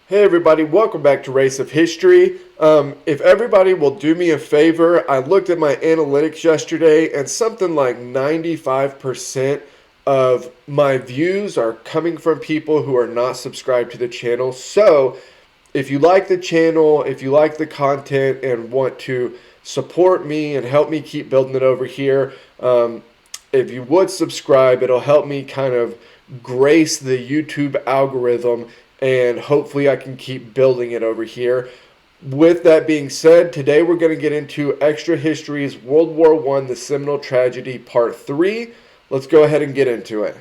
Hey everybody, welcome back to Race of History. If everybody will do me a favor, I looked at my analytics yesterday and something like 95% of my views are coming from people who are not subscribed to the channel. So if you like the channel, if you like the content and want to support me and help me keep building it over here, if you would subscribe, it'll help me kind of grace the YouTube algorithm, and hopefully I can keep building it over here. With that being said, today we're going to get into Extra History's World War I, the Seminal Tragedy, Part 3. Let's go ahead and get into it.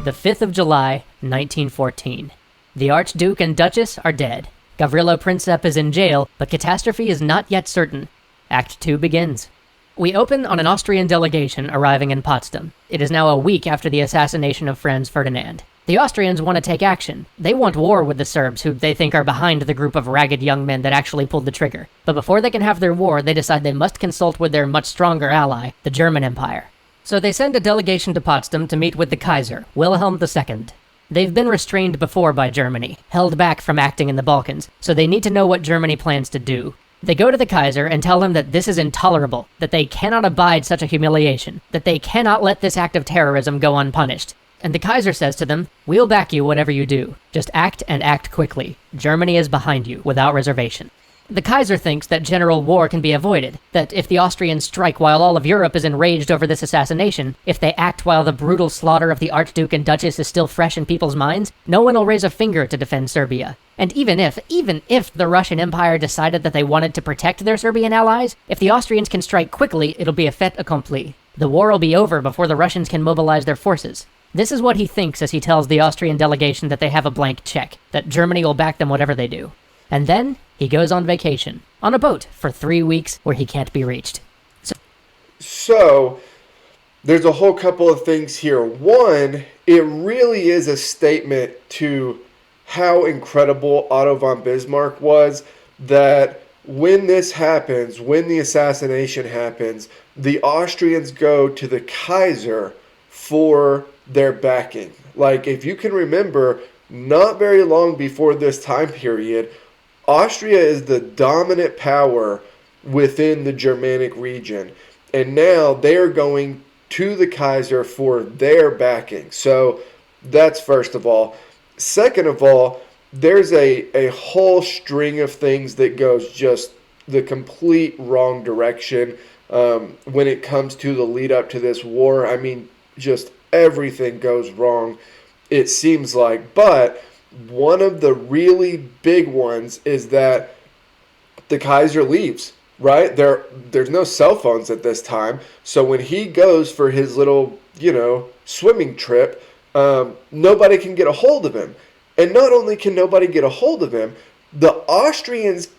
The 5th of July, 1914. The Archduke and Duchess are dead. Gavrilo Princip is in jail, but catastrophe is not yet certain. Act 2 begins. We open on an Austrian delegation arriving in Potsdam. It is now a week after the assassination of Franz Ferdinand. The Austrians want to take action. They want war with the Serbs, who they think are behind the group of ragged young men that actually pulled the trigger. But before they can have their war, they decide they must consult with their much stronger ally, the German Empire. So they send a delegation to Potsdam to meet with the Kaiser, Wilhelm II. They've been restrained before by Germany, held back from acting in the Balkans, so they need to know what Germany plans to do. They go to the Kaiser and tell him that this is intolerable, that they cannot abide such a humiliation, that they cannot let this act of terrorism go unpunished. And the Kaiser says to them, "We'll back you whatever you do. Just act and act quickly. Germany is behind you, without reservation." The Kaiser thinks that general war can be avoided, that if the Austrians strike while all of Europe is enraged over this assassination, if they act while the brutal slaughter of the Archduke and Duchess is still fresh in people's minds, no one will raise a finger to defend Serbia. And even if the Russian Empire decided that they wanted to protect their Serbian allies, if the Austrians can strike quickly, it'll be a fait accompli. The war will be over before the Russians can mobilize their forces. This is what he thinks as he tells the Austrian delegation that they have a blank check, that Germany will back them whatever they do. And then he goes on vacation, on a boat, for 3 weeks where he can't be reached. So there's a whole couple of things here. One, it really is a statement to how incredible Otto von Bismarck was, that when this happens, when the assassination happens, the Austrians go to the Kaiser for their backing. Like, if you can remember, not very long before this time period, Austria is the dominant power within the Germanic region. And now they're going to the Kaiser for their backing. So that's first of all. Second of all, there's a whole string of things that goes just the complete wrong direction when it comes to the lead up to this war. I mean, just everything goes wrong, it seems like. But one of the really big ones is that the Kaiser leaves, right? There's no cell phones at this time. So when he goes for his little, swimming trip, nobody can get a hold of him. And not only can nobody get a hold of him, the Austrians,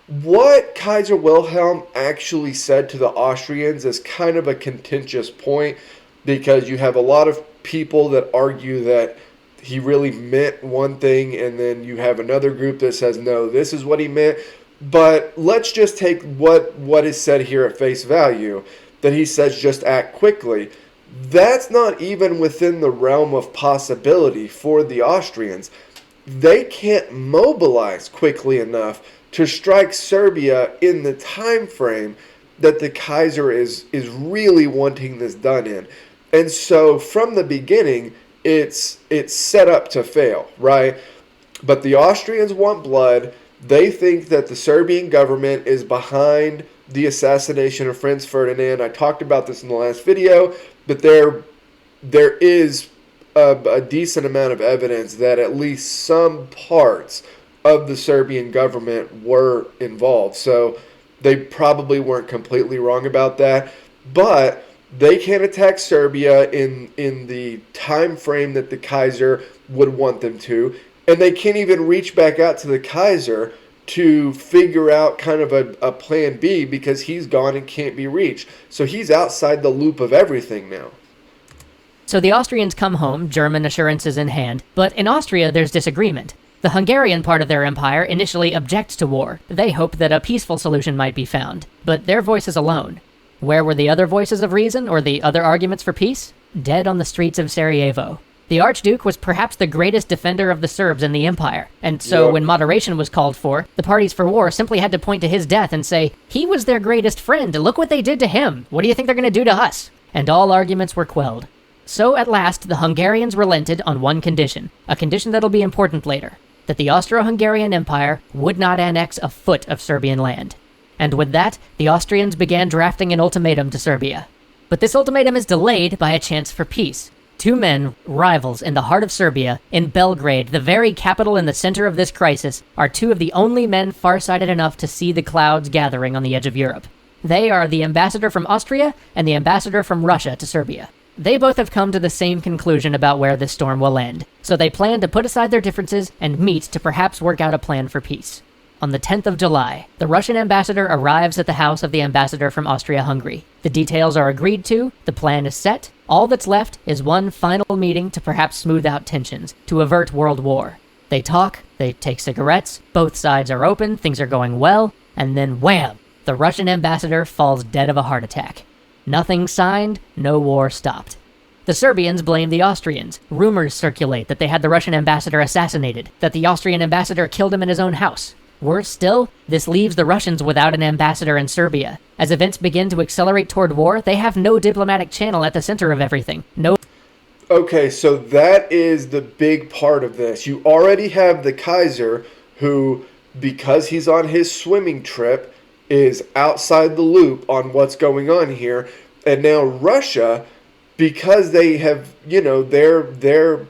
what Kaiser Wilhelm actually said to the Austrians is kind of a contentious point, because you have a lot of people that argue that he really meant one thing, and then you have another group that says, no, this is what he meant. But let's just take what is said here at face value, that he says just act quickly. That's not even within the realm of possibility for the Austrians. They can't mobilize quickly enough to strike Serbia in the time frame that the Kaiser is really wanting this done in. And so from the beginning, it's set up to fail, right? But the Austrians want blood. They think that the Serbian government is behind the assassination of Franz Ferdinand. I talked about this in the last video, but there is a decent amount of evidence that at least some parts of the Serbian government were involved. So they probably weren't completely wrong about that. But they can't attack Serbia in the time frame that the Kaiser would want them to. And they can't even reach back out to the Kaiser to figure out kind of a plan B, because he's gone and can't be reached. So he's outside the loop of everything now. So the Austrians come home, German assurances in hand, but in Austria there's disagreement. The Hungarian part of their empire initially objects to war. They hope that a peaceful solution might be found, but their voice is alone. Where were the other voices of reason or the other arguments for peace? Dead on the streets of Sarajevo. The Archduke was perhaps the greatest defender of the Serbs in the empire, and so when moderation was called for, the parties for war simply had to point to his death and say, he was their greatest friend, look what they did to him, what do you think they're going to do to us? And all arguments were quelled. So at last, the Hungarians relented on one condition, a condition that'll be important later, that the Austro-Hungarian Empire would not annex a foot of Serbian land. And with that, the Austrians began drafting an ultimatum to Serbia. But this ultimatum is delayed by a chance for peace. Two men, rivals in the heart of Serbia, in Belgrade, the very capital in the center of this crisis, are two of the only men farsighted enough to see the clouds gathering on the edge of Europe. They are the ambassador from Austria and the ambassador from Russia to Serbia. They both have come to the same conclusion about where this storm will end, so they plan to put aside their differences and meet to perhaps work out a plan for peace. On the 10th of July, the Russian ambassador arrives at the house of the ambassador from Austria-Hungary. The details are agreed to, the plan is set, all that's left is one final meeting to perhaps smooth out tensions, to avert world war. They talk, they take cigarettes, both sides are open, things are going well, and then wham! The Russian ambassador falls dead of a heart attack. Nothing signed, no war stopped. The Serbians blame the Austrians. Rumors circulate that they had the Russian ambassador assassinated, that the Austrian ambassador killed him in his own house. Worse still, this leaves the Russians without an ambassador in Serbia. As events begin to accelerate toward war, they have no diplomatic channel at the center of everything. No. Okay, so that is the big part of this. You already have the Kaiser, who, because he's on his swimming trip, is outside the loop on what's going on here. And now Russia, because they have, their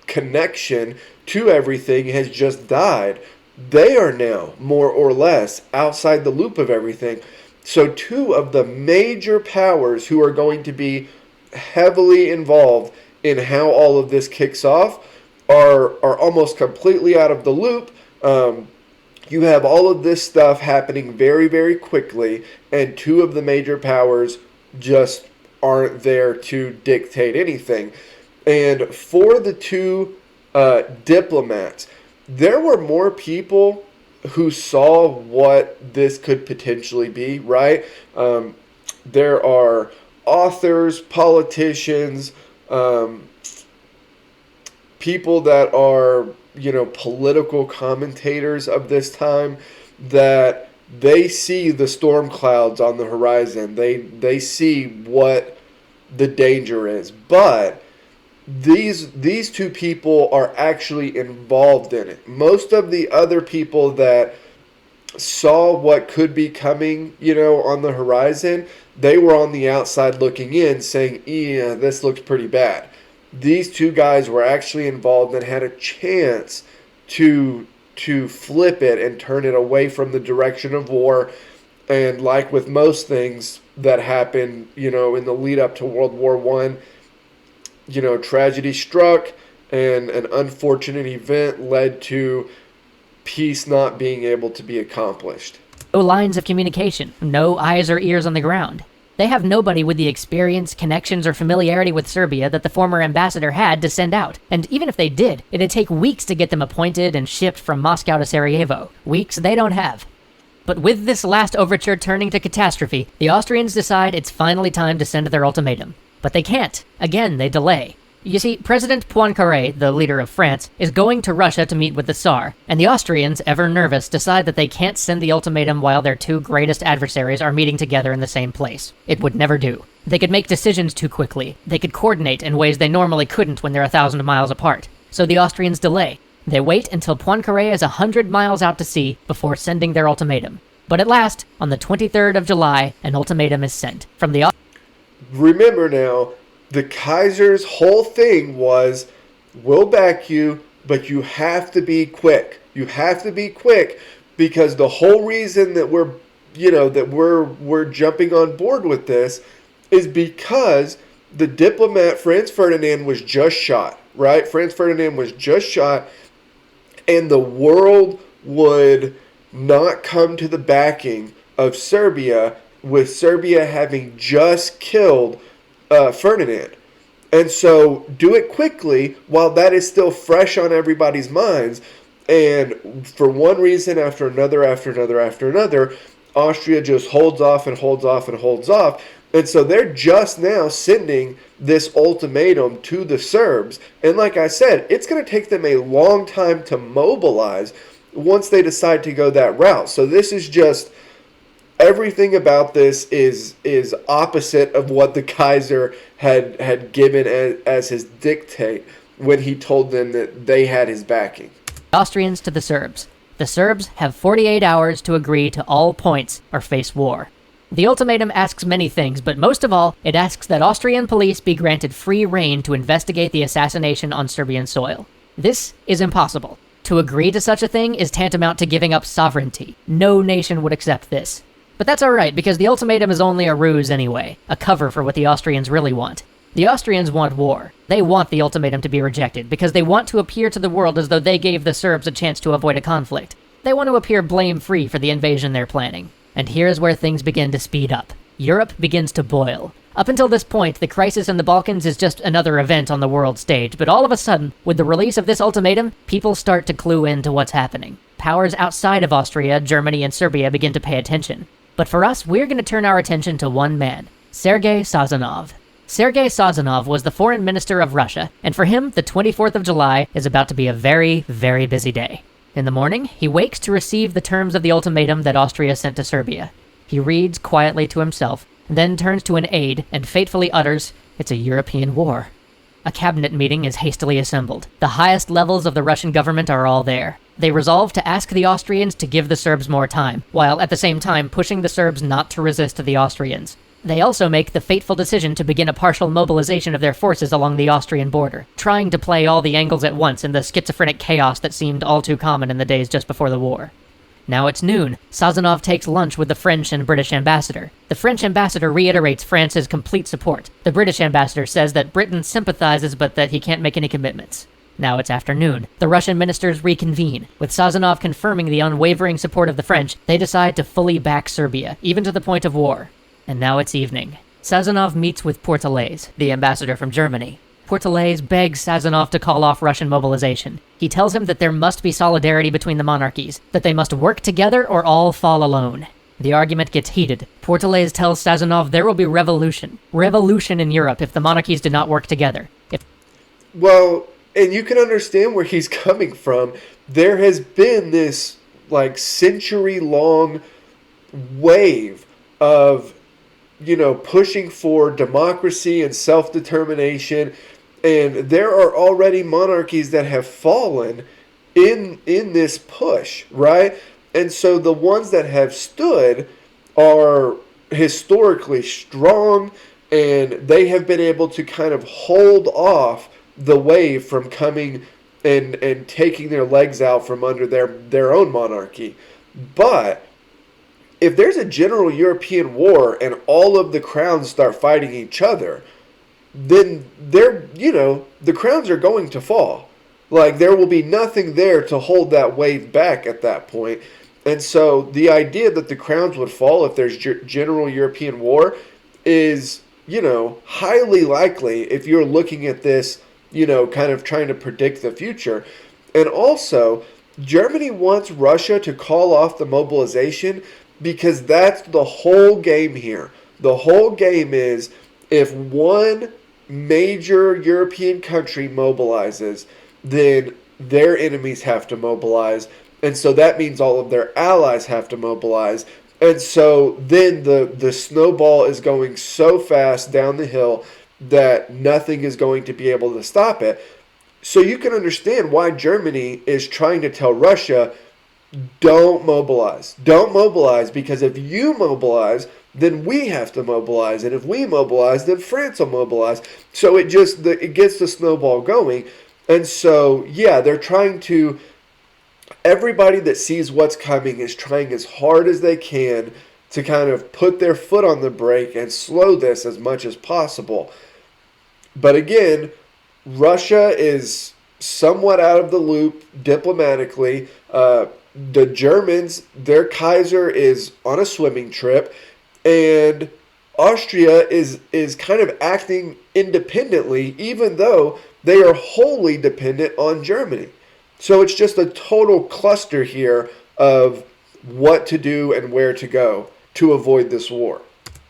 connection to everything has just died. They are now, more or less, outside the loop of everything. So two of the major powers who are going to be heavily involved in how all of this kicks off are almost completely out of the loop. You have all of this stuff happening very, very quickly, and two of the major powers just aren't there to dictate anything. And for the two diplomats, there were more people who saw what this could potentially be, right? There are authors, politicians, people that are, political commentators of this time, that they see the storm clouds on the horizon. They see what the danger is. But these two people are actually involved in it. Most of the other people that saw what could be coming, on the horizon, they were on the outside looking in saying, yeah, this looks pretty bad. These two guys were actually involved and had a chance to flip it and turn it away from the direction of war. And like with most things that happen, in the lead up to World War I, tragedy struck, and an unfortunate event led to peace not being able to be accomplished. No lines of communication, no eyes or ears on the ground. They have nobody with the experience, connections, or familiarity with Serbia that the former ambassador had to send out. And even if they did, it'd take weeks to get them appointed and shipped from Moscow to Sarajevo. Weeks they don't have. But with this last overture turning to catastrophe, the Austrians decide it's finally time to send their ultimatum. But they can't. Again, they delay. You see, President Poincaré, the leader of France, is going to Russia to meet with the Tsar, and the Austrians, ever nervous, decide that they can't send the ultimatum while their two greatest adversaries are meeting together in the same place. It would never do. They could make decisions too quickly. They could coordinate in ways they normally couldn't when they're 1,000 miles apart. So the Austrians delay. They wait until Poincaré is 100 miles out to sea before sending their ultimatum. But at last, on the 23rd of July, an ultimatum is sent. From the Remember now, the Kaiser's whole thing was, we'll back you, but you have to be quick. You have to be quick, because the whole reason that we're jumping on board with this is because the diplomat Franz Ferdinand was just shot, right? Franz Ferdinand was just shot, and the world would not come to the backing of Serbia, with Serbia having just killed Ferdinand. And so do it quickly while that is still fresh on everybody's minds. And for one reason after another, Austria just holds off and holds off and holds off. And so they're just now sending this ultimatum to the Serbs. And like I said, it's going to take them a long time to mobilize once they decide to go that route. So this is just, everything about this is opposite of what the Kaiser had given as his dictate when he told them that they had his backing. Austrians to the Serbs. The Serbs have 48 hours to agree to all points or face war. The ultimatum asks many things, but most of all, it asks that Austrian police be granted free rein to investigate the assassination on Serbian soil. This is impossible. To agree to such a thing is tantamount to giving up sovereignty. No nation would accept this. But that's alright, because the ultimatum is only a ruse anyway, a cover for what the Austrians really want. The Austrians want war. They want the ultimatum to be rejected, because they want to appear to the world as though they gave the Serbs a chance to avoid a conflict. They want to appear blame-free for the invasion they're planning. And here's where things begin to speed up. Europe begins to boil. Up until this point, the crisis in the Balkans is just another event on the world stage, but all of a sudden, with the release of this ultimatum, people start to clue into what's happening. Powers outside of Austria, Germany, and Serbia begin to pay attention. But for us, we're going to turn our attention to one man, Sergei Sazonov. Sergei Sazonov was the foreign minister of Russia, and for him, the 24th of July is about to be a very, very busy day. In the morning, he wakes to receive the terms of the ultimatum that Austria sent to Serbia. He reads quietly to himself, then turns to an aide and fatefully utters, "It's a European war." A cabinet meeting is hastily assembled. The highest levels of the Russian government are all there. They resolve to ask the Austrians to give the Serbs more time, while at the same time pushing the Serbs not to resist the Austrians. They also make the fateful decision to begin a partial mobilization of their forces along the Austrian border, trying to play all the angles at once in the schizophrenic chaos that seemed all too common in the days just before the war. Now it's noon. Sazonov takes lunch with the French and British ambassador. The French ambassador reiterates France's complete support. The British ambassador says that Britain sympathizes but that he can't make any commitments. Now it's afternoon. The Russian ministers reconvene. With Sazonov confirming the unwavering support of the French, they decide to fully back Serbia, even to the point of war. And now it's evening. Sazonov meets with Portales, the ambassador from Germany. Portales begs Sazonov to call off Russian mobilization. He tells him that there must be solidarity between the monarchies, that they must work together or all fall alone. The argument gets heated. Portales tells Sazonov there will be revolution. Revolution in Europe if the monarchies do not work together. Well, and you can understand where he's coming from. There has been this, century-long wave of pushing for democracy and self-determination, and there are already monarchies that have fallen in this push, right? And so the ones that have stood are historically strong, and they have been able to kind of hold off the wave from coming and taking their legs out from under their own monarchy. But if there's a general European war and all of the crowns start fighting each other, then the crowns are going to fall. There will be nothing there to hold that wave back at that point. And so the idea that the crowns would fall if there's general European war is, highly likely if you're looking at this, kind of trying to predict the future. And also, Germany wants Russia to call off the mobilization because that's the whole game here. The whole game is if one major European country mobilizes, then their enemies have to mobilize. And so that means all of their allies have to mobilize. And so then the snowball is going so fast down the hill that nothing is going to be able to stop it. So you can understand why Germany is trying to tell Russia, don't mobilize. Don't mobilize, because if you mobilize, then we have to mobilize. And if we mobilize, then France will mobilize. So it gets the snowball going. And so, yeah, they're trying to, everybody that sees what's coming is trying as hard as they can to kind of put their foot on the brake and slow this as much as possible. But again, Russia is somewhat out of the loop diplomatically. The Germans, their Kaiser is on a swimming trip, and Austria is kind of acting independently, even though they are wholly dependent on Germany. So it's just a total cluster here of what to do and where to go to avoid this war.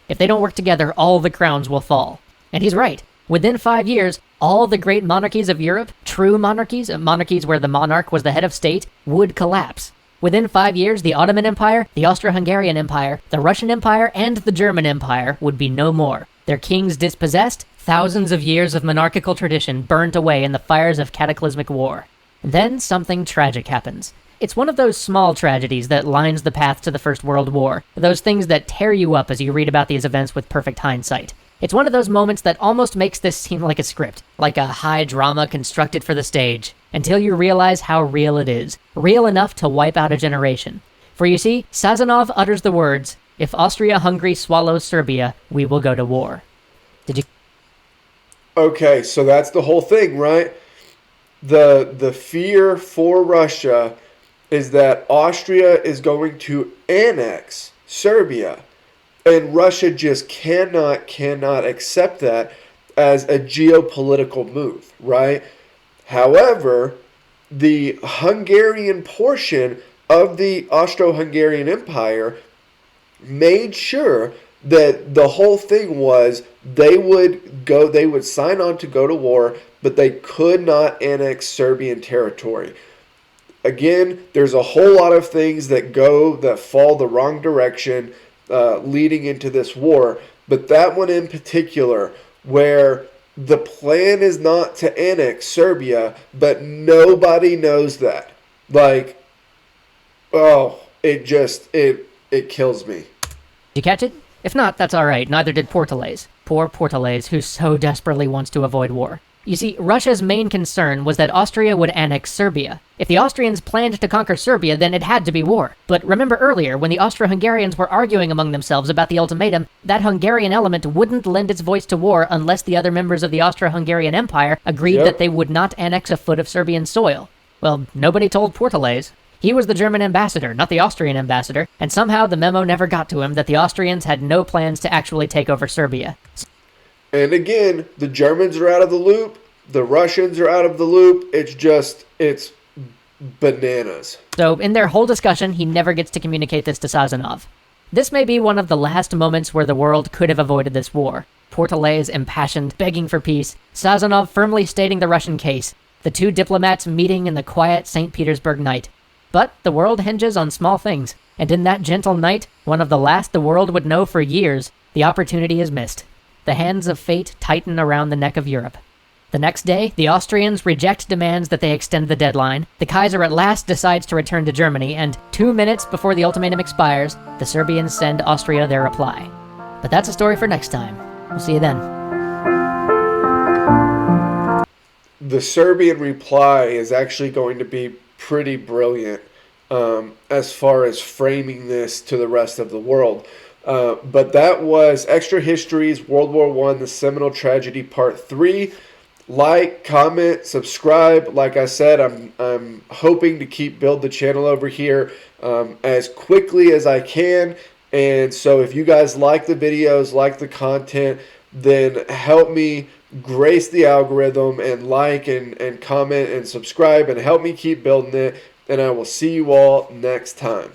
If they don't work together, all the crowns will fall. And he's right. Within 5 years, all the great monarchies of Europe, true monarchies, monarchies where the monarch was the head of state, would collapse. Within 5 years, the Ottoman Empire, the Austro-Hungarian Empire, the Russian Empire, and the German Empire would be no more. Their kings dispossessed, thousands of years of monarchical tradition burnt away in the fires of cataclysmic war. Then something tragic happens. It's one of those small tragedies that lines the path to the First World War, those things that tear you up as you read about these events with perfect hindsight. It's one of those moments that almost makes this seem like a script, like a high drama constructed for the stage, until you realize how real it is, real enough to wipe out a generation. For you see, Sazonov utters the words, "If Austria-Hungary swallows Serbia, we will go to war." Did you... Okay, so that's the whole thing, right? The fear for Russia is that Austria is going to annex Serbia. And Russia just cannot accept that as a geopolitical move, right? However, the Hungarian portion of the Austro-Hungarian Empire made sure that the whole thing was they would sign on to go to war, but they could not annex Serbian territory. Again, there's a whole lot of things that fall the wrong direction leading into this war, but that one in particular, where the plan is not to annex Serbia, but nobody knows that. Like, oh, it kills me. Did you catch it? If not, that's alright, neither did Portales. Poor Portales, who so desperately wants to avoid war. You see, Russia's main concern was that Austria would annex Serbia. If the Austrians planned to conquer Serbia, then it had to be war. But remember earlier, when the Austro-Hungarians were arguing among themselves about the ultimatum, that Hungarian element wouldn't lend its voice to war unless the other members of the Austro-Hungarian Empire agreed that they would not annex a foot of Serbian soil. Well, nobody told Portales. He was the German ambassador, not the Austrian ambassador, and somehow the memo never got to him that the Austrians had no plans to actually take over Serbia. And again, the Germans are out of the loop. The Russians are out of the loop. It's bananas. So in their whole discussion, he never gets to communicate this to Sazonov. This may be one of the last moments where the world could have avoided this war. Portales impassioned, begging for peace, Sazonov firmly stating the Russian case, the two diplomats meeting in the quiet St. Petersburg night. But the world hinges on small things, and in that gentle night, one of the last the world would know for years, the opportunity is missed. The hands of fate tighten around the neck of Europe. The next day, the Austrians reject demands that they extend the deadline, the Kaiser at last decides to return to Germany, and 2 minutes before the ultimatum expires, the Serbians send Austria their reply. But that's a story for next time. We'll see you then. The Serbian reply is actually going to be pretty brilliant as far as framing this to the rest of the world. But that was Extra Histories, World War I, The Seminal Tragedy, Part 3. Like, comment, subscribe. Like I said, I'm hoping to build the channel over here as quickly as I can. And so if you guys like the videos, like the content, then help me grace the algorithm and like and comment and subscribe and help me keep building it. And I will see you all next time.